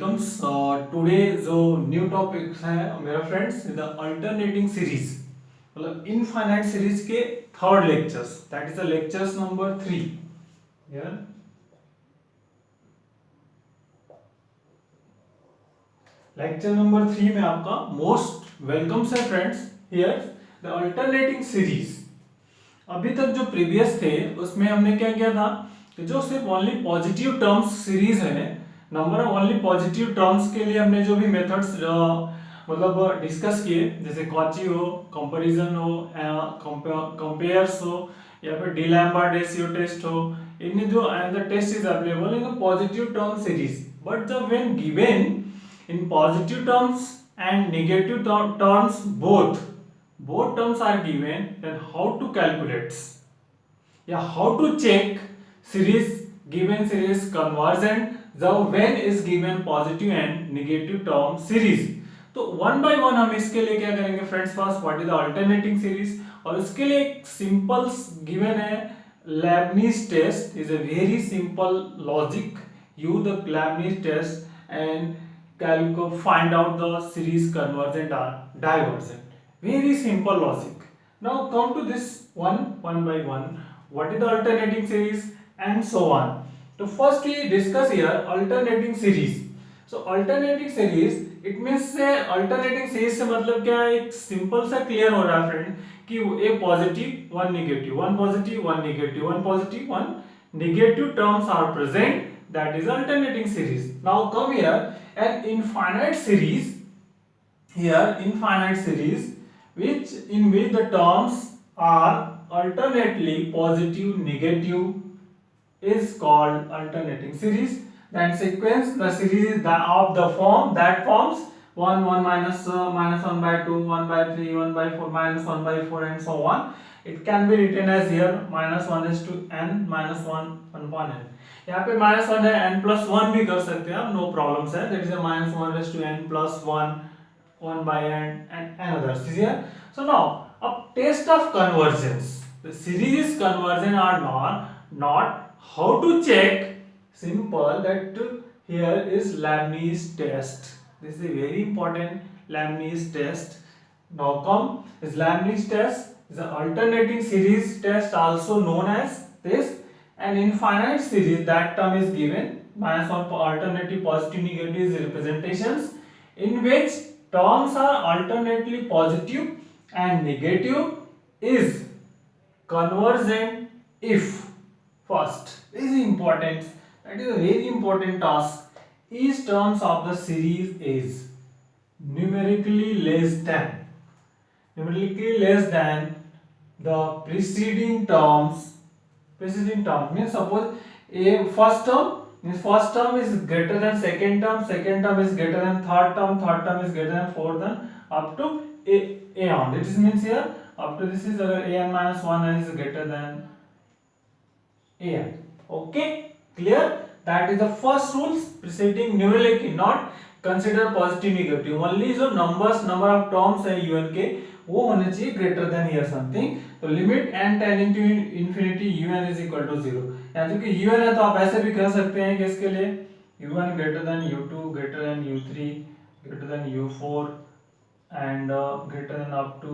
Welcomes today जो new topic है मेरा फ्रेंड्स द अल्टरनेटिंग सीरीज मतलब इनफाइनाइट सीरीज के third lectures that is the lectures number 3 here lecture number 3 में आपका मोस्ट वेलकम्स है friends here the alternating series. अभी तक जो प्रीवियस थे उसमें हमने क्या किया था कि जो सिर्फ ओनली पॉजिटिव टर्म्स सीरीज है number of only positive terms के लिए हमने जो भी मेथड्स मतलब डिस्कस किए जैसे कॉची हो कंपैरिजन हो कंपेयर्स हो या फिर डी लैम्बर्ट रेशियो टेस्ट हो इनमें जो and the test is available in positive term series but जब when given in positive terms and negative terms both terms are given then how to calculate how to check series given series convergent जब when is given positive and negative term series। तो one by one हम इसके लिए क्या करेंगे friends first what is the alternating series और उसके लिए एक सिंपल गिवन है Leibniz test is a very simple logic use the Leibniz test and find out the series convergent or divergent। Very simple logic। Now come to this one by one what is the alternating series and so on। तो first we discuss here alternating series। so alternating series it means से alternating series से मतलब क्या है एक simple सा clear हो रहा है फ्रेंड कि एक positive one negative one positive one negative one positive one negative terms are present that is alternating series। now come here an infinite series here infinite series which in which the terms are alternately positive negative is called alternating series। then sequence the series is of the form that forms 1 1 minus 1 by 2 1 by 3 1 by 4 minus 1 by 4 and so on। it can be written as here minus 1 is to n minus 1 1 upon n। यहाँ पे minus one है n plus one भी कर सकते हैं आप no problems है that is minus one raise to n plus one one by n and another here। so now a test of convergence the series is convergent or not how to check simple that here is Leibniz test this is a very important Leibniz test। now come is Leibniz test is an alternating series test also known as this an infinite series that term is given minus one for alternative positive negative representations in which terms are alternately positive and negative is convergent if first this is important that is a very important task each terms of the series is numerically less than the preceding term means suppose a first term is greater than second term is greater than third term is greater than fourth term up to a on this means here up to this is agar a n minus 1 is greater than a n okay clear that is the first rules preceding numerically not consider positive negative only जो numbers number of terms है un के वो होने चाहिए greater than here something. तो limit n tending to infinity un is equal to 0 या क्योंकि un है तो आप ऐसे भी कह सकते हैं कि इसके लिए u1 greater than u2 greater than u3 greater than u4 and greater than up to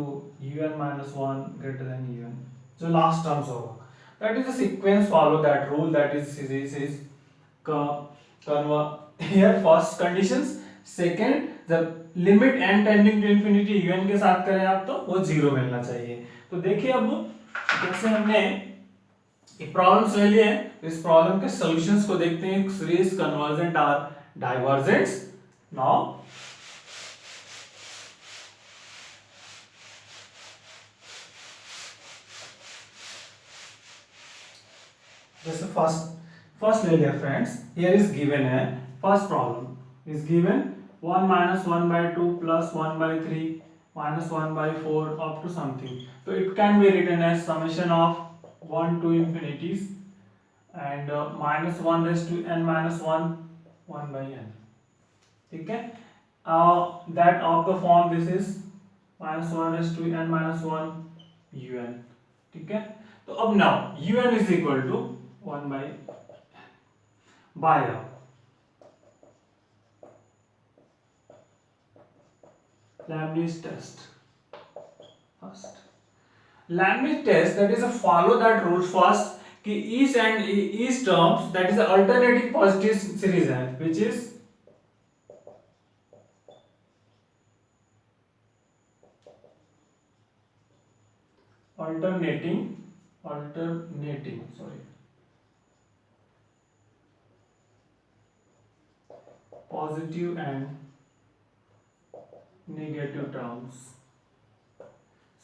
un minus 1 greater than un जो लास्ट टर्म्स होगा that is the sequence follow that rule that is series is here first conditions second the limit n tending to infinity un के साथ करें आप तो वो zero मिलना चाहिए। तो देखिए अब जैसे हमने एक प्रॉब्लम्स ले लिए इस प्रॉब्लम के सॉल्यूशंस को देखते हैं सीरीज कन्वर्जेंट और डाइवर्जेंट्स। नाउ जैसे फर्स्ट ले लिया फ्रेंड्स हियर इज गिवन है first problem is given 1 minus 1 by 2 plus 1 by 3 minus 1 by 4 up to something so it can be written as summation of 1 to infinities and minus 1 raised to n minus 1 1 by n ठीक है that of the form this is minus 1 raised to n minus 1 un ठीक है। तो अब now un is equal to 1 by Leibniz test. First, Leibniz test, that is a follow that rule first कि each terms, that is the alternating positive series है, which is alternating positive and negative terms.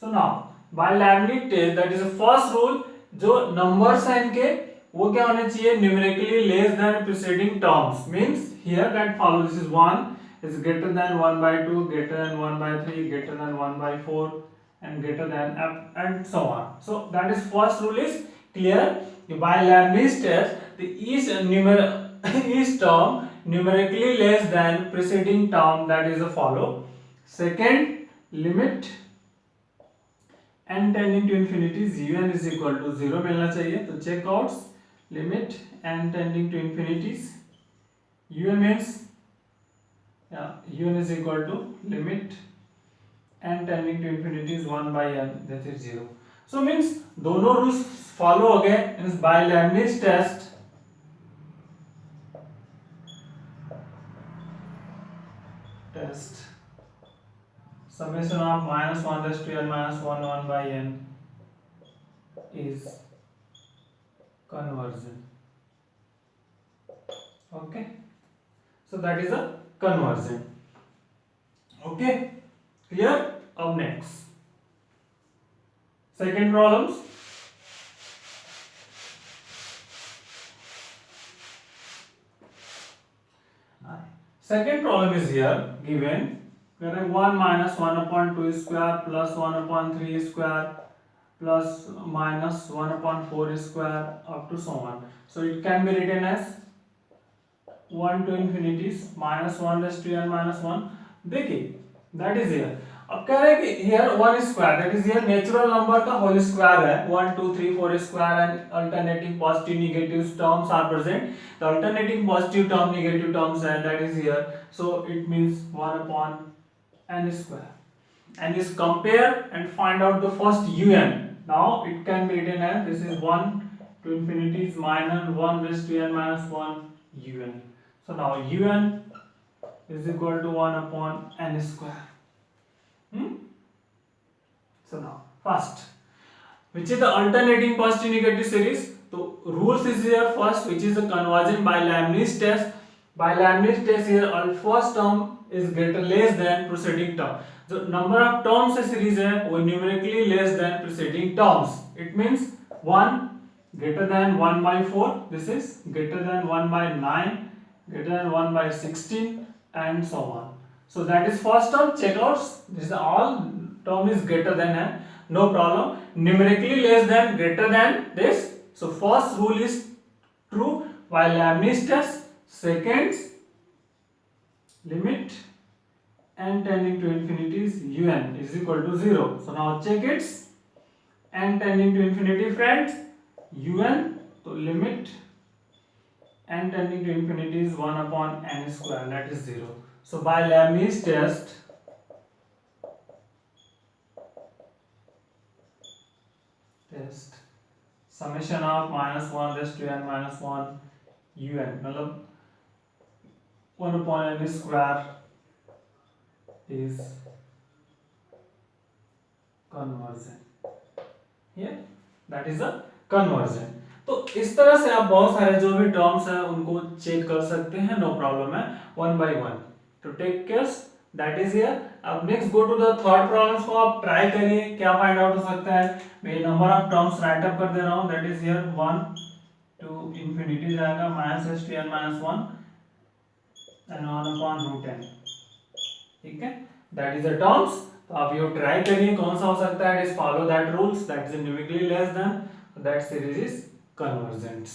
So now by Leibniz test, that is the first rule, जो numbers हैं इनके वो क्या होने चाहिए, numerically less than preceding terms. Means here that follow, this is 1 is greater than 1 by 2, greater than 1 by 3, greater than 1 by 4, and greater than and so on. So that is first rule is clear. By Leibniz test, the each term numerically less than preceding term, that is the follow. Second, limit n tending to infinity un is equal to 0 मिलना चाहिए. तो check out limit n tending to infinities un means un is equal to limit n tending to infinity is 1 by n, that is 0. So means दोनों rules follow हो गए. Means by Leibniz test summation of minus 1 raised to n minus 1 by n is conversion. Okay, so that is a conversion. Okay, clear? Up next, second problems. Second problem is here given, where 1 minus 1 upon 2 square plus 1 upon 3 square plus minus 1 upon 4 square up to so on. So it can be written as 1 to infinities minus 1 raised to n minus 1. देखिए that is here. अब कह रहे हैं कि here 1 square, that is here natural number का whole square है. 1 2 3 4 square and alternating positive negative terms are present. The alternating positive term negative terms and that is here. So it means 1 upon n square. And is compare and find out the first un. Now it can be written as this is 1 to infinity is minus 1 raised to n minus 1 un. So now un is equal to 1 upon n square. So now first, which is the alternating positive negative series? So rules is here first, which is the conversion by Leibniz test. By Leibniz test here, first term is greater less than preceding term. जो number of terms है series है वो numerically less than preceding terms. It means 1 greater than 1 by 4. This is greater than 1 by 9, greater than 1 by 16, and so on. So that is first term. Check out. This is all term is greater than है, no problem. Numerically less than, greater than this. So first rule is true while Leibniz test. Second, limit n tending to infinity is un is equal to 0. So now check it. N tending to infinity, friends, un. So limit n tending to infinity is 1 upon n square, that is 0. So by Leibniz test, summation of minus 1 raised to n minus 1 un, मतलब 1 upon n square is conversion. Here that is a conversion. तो इस तरह से आप बहुत सारे जो भी टर्म्स हैं उनको चेक कर सकते हैं, नो प्रॉब्लम है, वन बाय वन. तो take care, that is here. अब next go to the third problems को आप ट्राई करिए, क्या फाइंड आउट हो सकता है. मैं number of terms write up कर दे रहा हूं, that is here 1 to infinity जाएगा minus s to n minus 1 and 1 upon root n. ठीक है, दैट इज द टर्म्स. तो आप ये ट्राई करिए कौन सा हो सकता है. It is follow that rules, that is numerically less than, that series is convergents.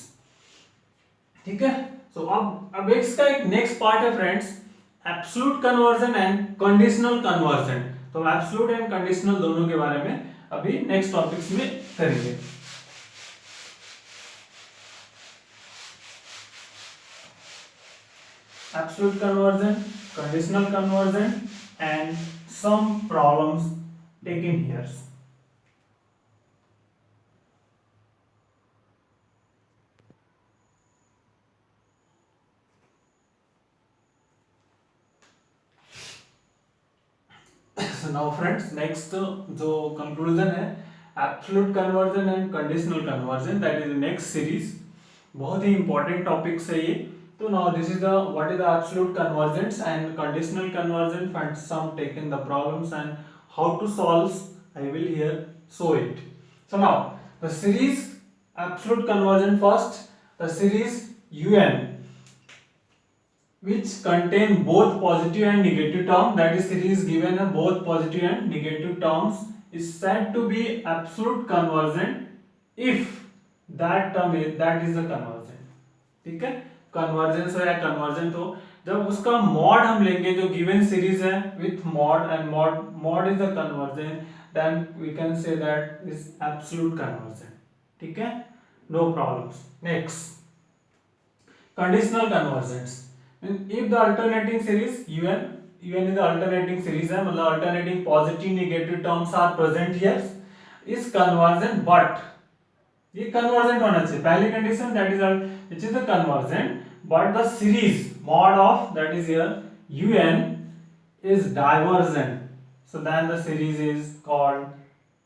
ठीक है. सो अब इसका एक नेक्स्ट पार्ट है friends, absolute convergence and conditional convergence. तो एब्सोल्यूट एंड कंडीशनल दोनों के बारे में अभी नेक्स्ट टॉपिक्स में करेंगे. Absolute convergence, conditional convergence and some problems taken here. So now friends, next जो conclusion है absolute conversion and conditional conversion, that is the next series. बहुत ही important topics है ये. So now this is the what is the absolute conversions and conditional conversion, find some taken the problems and how to solve. I will here show it. So now the series absolute conversion first, the series UN which contain both positive and negative terms, that is series given both positive and negative terms, is said to be absolute conversion if that term is that is the conversion. ठीक है, convergence हो या conversion हो, जब उसका mod हम लेंगे जो गिवन सीरीज है with mod and mod is the conversion, then we can say that is absolute conversion. ठीक है, no problems. Next, conditional convergence. If the alternating series UN is the alternating series है, मतलब alternating positive negative terms are present here, is conversion, but ये convergent होना चाहिए. पहली condition that is which is the convergent, but the series mod of that is here UN is divergent, so then the series is called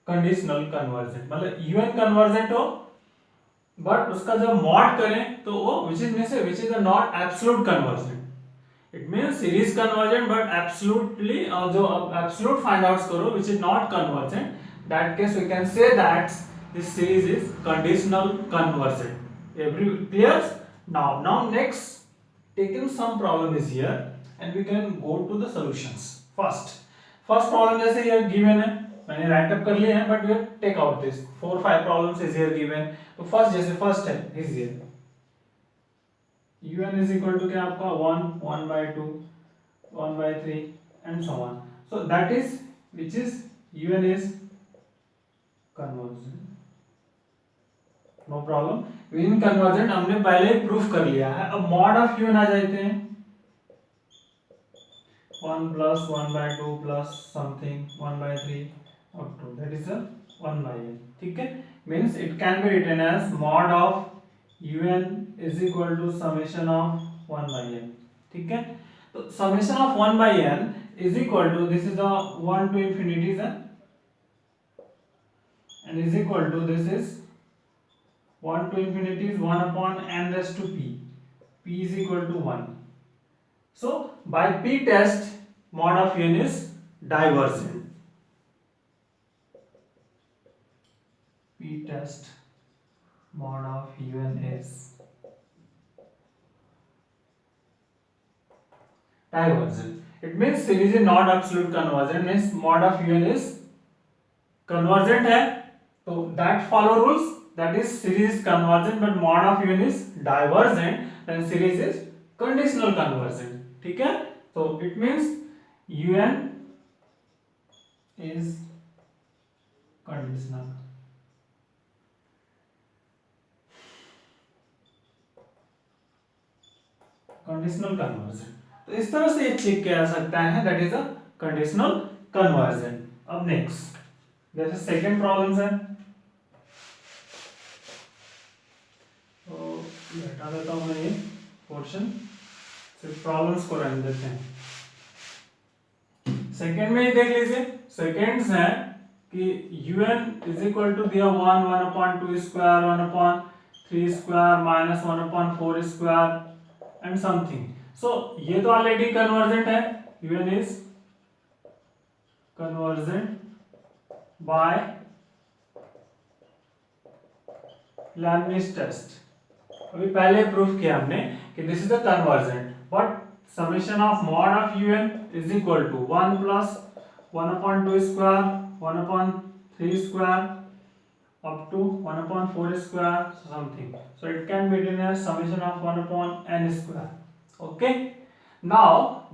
conditional convergent. मतलब UN convergent हो but उसका जब mod करें तो वो which is not absolute conversion. It means series conversion but absolutely जो absolute find out करो which is not conversion, that case we can say that this series is conditional conversion. Every clear? Now next taken some problem is here and we can go to the solutions. first problem जैसे ये given है, मैंने right up कर लिए हैं but we take out this 4-5 problems is here given. तो first जैसे first है is here un is equal to क्या आपका 1/2 1/3 and so on. So that is which is un is conversion, no problem. इन conversion हमने पहले ही proof कर लिया है. अब मॉड ऑफ un आ जाते हैं 1 plus 1/2 plus something 1/3 up to that is a 1/n. ठीक है, means it can be written as mod of un is equal to summation of 1/n. ठीक है, तो summation of 1/n is equal to this is the 1 to infinity है and is equal to this is 1 to infinity is 1 upon n raised to p. P is equal to 1. So by p test mod of un is divergent. P test mod of un is divergent. It means series is not absolute convergent, means mod of un is convergent है, तो that follow rules, that is series convergent but mod of un is divergent, then series is conditional convergent. ठीक है, so it means un is conditional. Conditional convergence, तो इस तरह से ये check किया जा सकता है, that is a conditional conversion. अब नेक्स्ट जैसे सेकंड प्रॉब्लम्स है, तो हटा देता हूं मैं ये पोर्शन, सिर्फ प्रॉब्लम्स को रहने देते हैं. सेकंड में ही देख लीजिए, सेकंड्स है कि un इज इक्वल टू दिया 1/2 square 1/3 square minus 1/4 square and something. So ये तो ऑलरेडी कन्वर्जेंट है, un is convergent by Leibniz test. अभी पहले प्रूफ किया हमने कि this is a convergent, but summation of mod of un is equal to 1 plus 1/2 square 1/3 square up to 1/4 square something. So it can be written as summation of 1/n square. Okay, now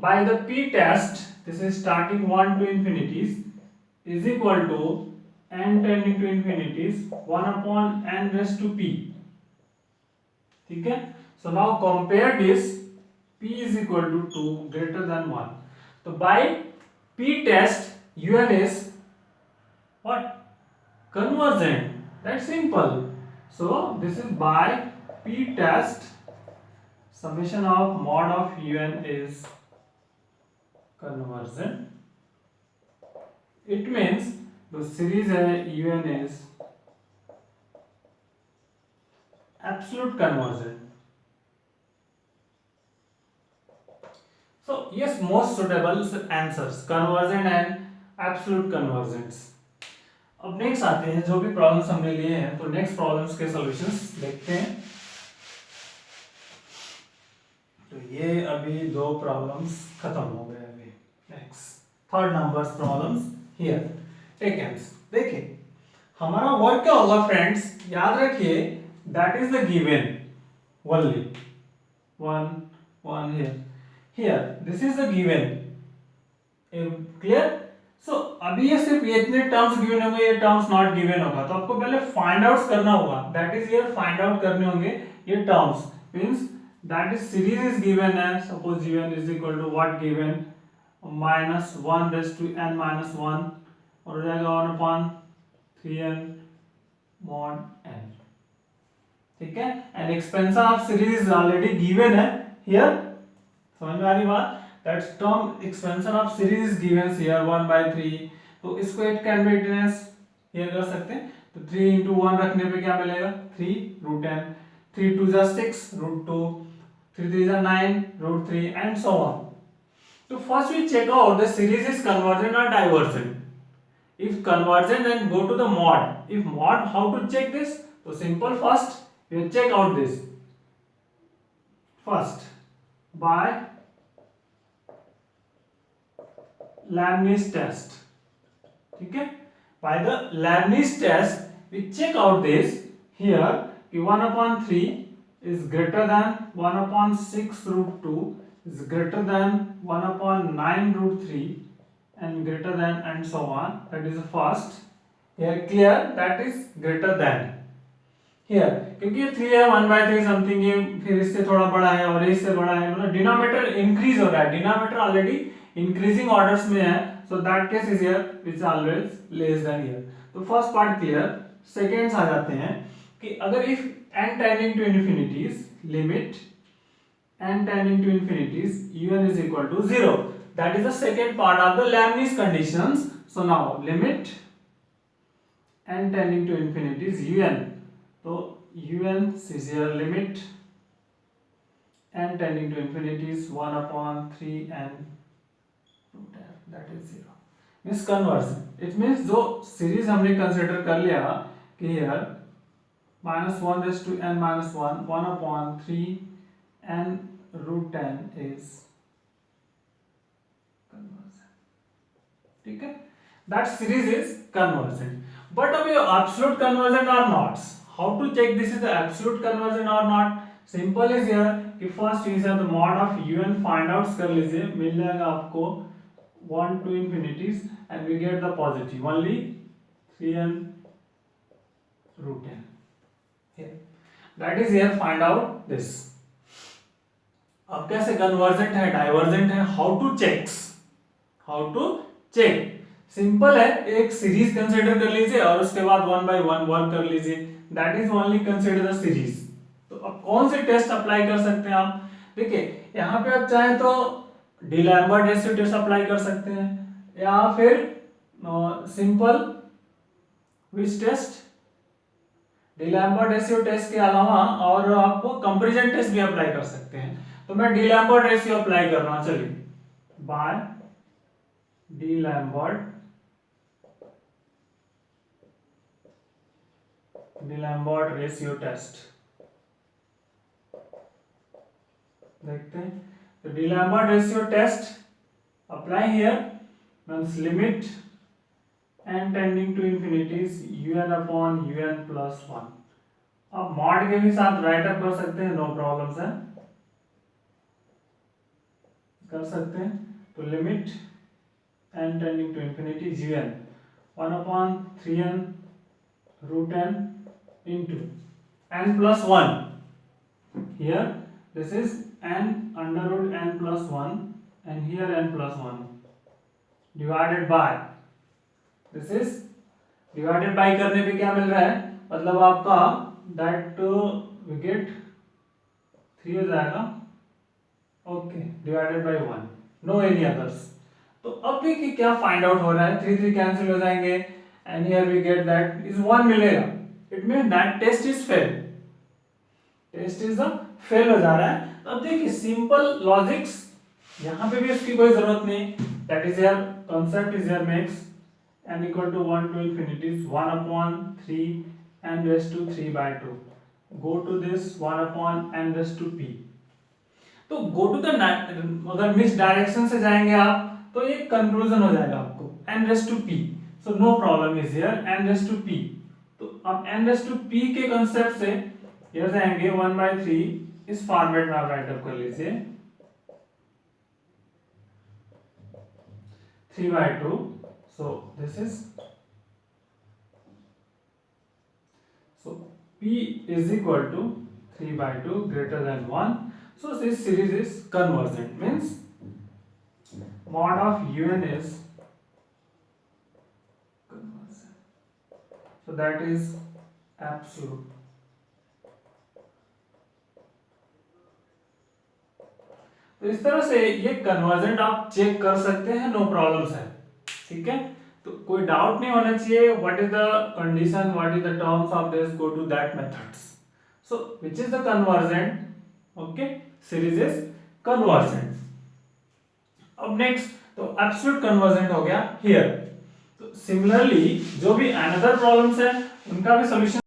by the p test, this is starting 1 to infinities is equal to n tending to infinities 1/n raised to p. ठीक है, so now compare this, p is equal to 2 greater than 1. तो by P test un is what? Convergent. That's simple. So this is by P test summation of mod of un is convergent. It means the series un is absolute convergent. So yes, most suitable answers convergent and absolute convergence. अब next आते हैं, जो भी problems हमने लिए हैं तो next problems के सॉल्यूशंस देखते हैं। तो ये अभी दो प्रॉब्लम्स खत्म हो गए। अभी next third number problems here take. देखिए हमारा वर्क क्या होगा फ्रेंड्स, याद रखिए that is the given only one here this is the given. Clear? So अभी ये सिर्फ ये इतने टर्म्स गिवन होंगे, ये टर्म्स नॉट गिवन होगा, तो आपको पहले फाइंड आउट करना होगा। That is here find out करने होंगे ये terms. Means that is series is given है, suppose given is equal to what given -1 raise to n -1 और हो जाएगा 1/3n mod n। ठीक है, and expansion of series is already given है हियर। समझ में आ रही बात? That term expansion of series is given here 1/3, तो इसको it can be written as here कर सकते हैं। तो 3 into 1 रखने पे क्या मिलेगा 3 √n, 3 2 जा 6 √2, 3 3 जा 9 √3 and so on। तो first we check out the series is convergent or divergent। If convergent then go to the mod। If mod, how to check this? तो simple, first you check out this first by Leibniz test। ठीक है, by the Leibniz test we check out this here कि 1/3 is greater than 1/6 √2 is greater than 1/9 √3 and greater than and so on। that is the first here clear, that is greater than here क्योंकि ये 3 है 1/3 something, ये फिर इससे थोड़ा बड़ा है और इससे बड़ा है, मतलब डिनोमिनेटर इंक्रीज हो रहा है, डिनोमिनेटर ऑलरेडी इंक्रीजिंग ऑर्डर्स में है। So that case is here which always less than here. तो फर्स्ट पार्ट क्लियर। सेकंड्स आ जाते हैं कि अगर if n tending to infinities limit n tending to infinities un is equal to 0, that is the second part of the Leibniz conditions। so now limit n tending to infinities un, तो un is here limit n tending to infinity is 1/3n, that is 0 means conversion। it means जो series हमने consider कर लिया कि here -1 raised to n -1 1/3n √10 is conversion। ठीक है, that series is convergent। but अभी absolute convergent or not, how to check this is the absolute convergent or not? Simple is here कि first is the mod of un find out कर लीजिए, मिल जाएगा आपको 1 to infinities and we get the positive only 3n √10 here, that is here find out this। अब कैसे convergent है divergent है, how to check? Simple है, एक सीरीज कंसीडर कर लीजिए और उसके बाद 1 by 1 वर्क कर लीजिए, that is only consider the series. तो अब कौन से टेस्ट अप्लाई कर सकते हैं आप? देखिए यहाँ पे आप चाहें तो D'Alembert ratio test apply कर सकते हैं या फिर simple which test, D'Alembert ratio test के अलावा और आपको कंपैरिजन टेस्ट भी अप्लाई कर सकते हैं। तो मैं डी लैम्बर्ट रेशियो अप्लाई कर रहा हूं, चलिए by D'Alembert ratio test देखते हैं। तो D'Alembert ratio test apply here means limit n tending to infinities un/un plus 1। अब मॉड के भी साथ राइट अप कर सकते हैं, नो प्रॉब्लम्स है, कर सकते हैं। तो limit n tending to infinities un 1/3n √n into n plus 1 here, this is n under root n plus 1 and here n plus 1 divided by, this is divided by करने पे क्या मिल रहा है, मतलब आपका दैट वी गेट 3 हो जाएगा, okay, divided by 1, no any others. तो अब देखिए क्या फाइंड आउट हो रहा है, 3 3 कैंसिल हो जाएंगे and here we get that is 1 मिलेगा। It mean that test is fail, test is fail हो जा रहा है। अब देखिए सिंपल लॉजिक्स, यहां पे भी इसकी कोई जरूरत नहीं, that is your concept is your makes n equal to 1 to infinity is 1 upon 3 n raised to 3 by 2, go to this 1 upon n raised to p। तो गो टू द, अगर मिस डायरेक्शन से जाएंगे आप तो ये कंक्लूजन हो जाएगा आपको n raise to p, so no problem is here n raise to p। तो अब n रेस टू p के कांसेप्ट से ये जाएंगे 1/3, इस फॉर्मेट में आप राइट अप कर लीजिए 3/2, so this is, so p is equal to 3/2 greater than 1, so this series is convergent, means mod of un is convergent, so that is absolute। तो इस तरह से ये कन्वर्जेंट आप चेक कर सकते हैं, नो प्रॉब्लम्स है, ठीक है। तो कोई डाउट नहीं होना चाहिए, what is the condition, what is the terms of this, go to that methods. So which is the convergent, okay, series is convergent. अब नेक्स्ट तो एब्सोल्यूट कन्वर्जेंट हो गया हियर। तो सिमिलरली जो भी अनदर प्रॉब्लम्स है उनका भी सॉल्यूशन